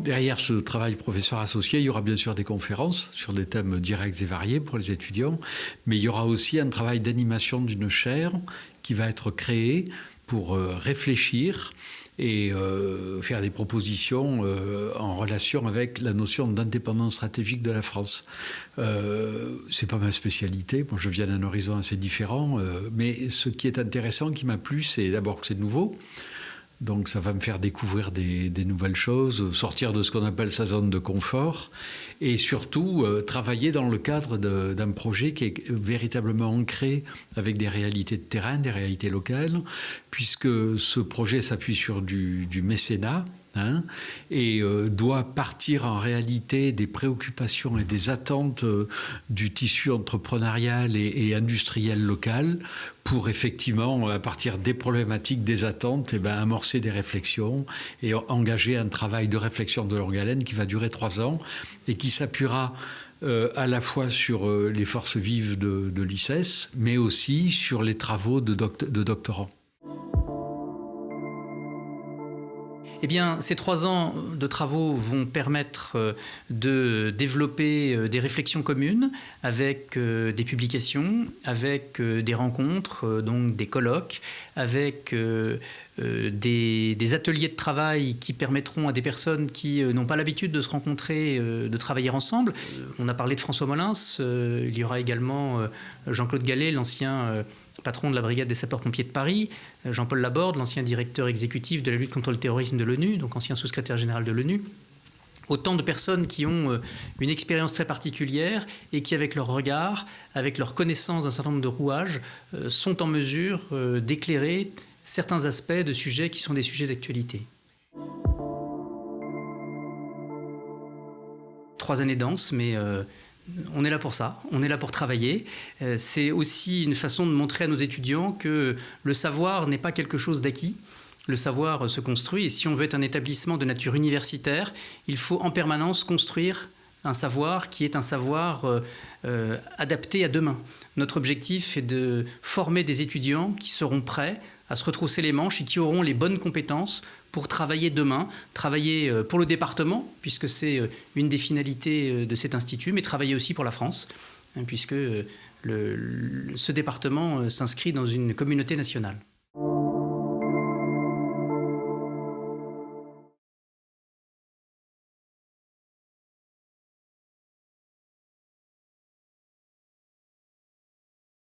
derrière ce travail professeur associé, il y aura bien sûr des conférences sur des thèmes directs et variés pour les étudiants, mais il y aura aussi un travail d'animation d'une chaire qui va être créée pour réfléchir et faire des propositions en relation avec la notion d'indépendance stratégique de la France. C'est pas ma spécialité, moi je viens d'un horizon assez différent, mais ce qui est intéressant, qui m'a plu, c'est d'abord que c'est nouveau. Donc ça va me faire découvrir des nouvelles choses, sortir de ce qu'on appelle sa zone de confort et surtout travailler dans le cadre d'un projet qui est véritablement ancré avec des réalités de terrain, des réalités locales, puisque ce projet s'appuie sur du mécénat. Et doit partir en réalité des préoccupations et des attentes du tissu entrepreneurial et industriel local pour effectivement, à partir des problématiques, des attentes, amorcer des réflexions et engager un travail de réflexion de longue haleine qui va durer 3 ans et qui s'appuiera à la fois sur les forces vives de l'ICES, mais aussi sur les travaux de doctorants. Eh bien, ces 3 ans de travaux vont permettre de développer des réflexions communes avec des publications, avec des rencontres, donc des colloques, avec des ateliers de travail qui permettront à des personnes qui n'ont pas l'habitude de se rencontrer, de travailler ensemble. On a parlé de François Molins, il y aura également Jean-Claude Gallet, l'ancien patron de la brigade des sapeurs-pompiers de Paris, Jean-Paul Laborde, l'ancien directeur exécutif de la lutte contre le terrorisme de l'ONU, donc ancien sous-secrétaire général de l'ONU. Autant de personnes qui ont une expérience très particulière et qui, avec leur regard, avec leur connaissance d'un certain nombre de rouages, sont en mesure d'éclairer certains aspects de sujets qui sont des sujets d'actualité. 3 années denses, mais on est là pour ça, on est là pour travailler. C'est aussi une façon de montrer à nos étudiants que le savoir n'est pas quelque chose d'acquis. Le savoir se construit et si on veut être un établissement de nature universitaire, il faut en permanence construire un savoir qui est un savoir adapté à demain. Notre objectif est de former des étudiants qui seront prêts à se retrousser les manches et qui auront les bonnes compétences pour travailler demain, travailler pour le département, puisque c'est une des finalités de cet institut, mais travailler aussi pour la France, puisque ce département s'inscrit dans une communauté nationale.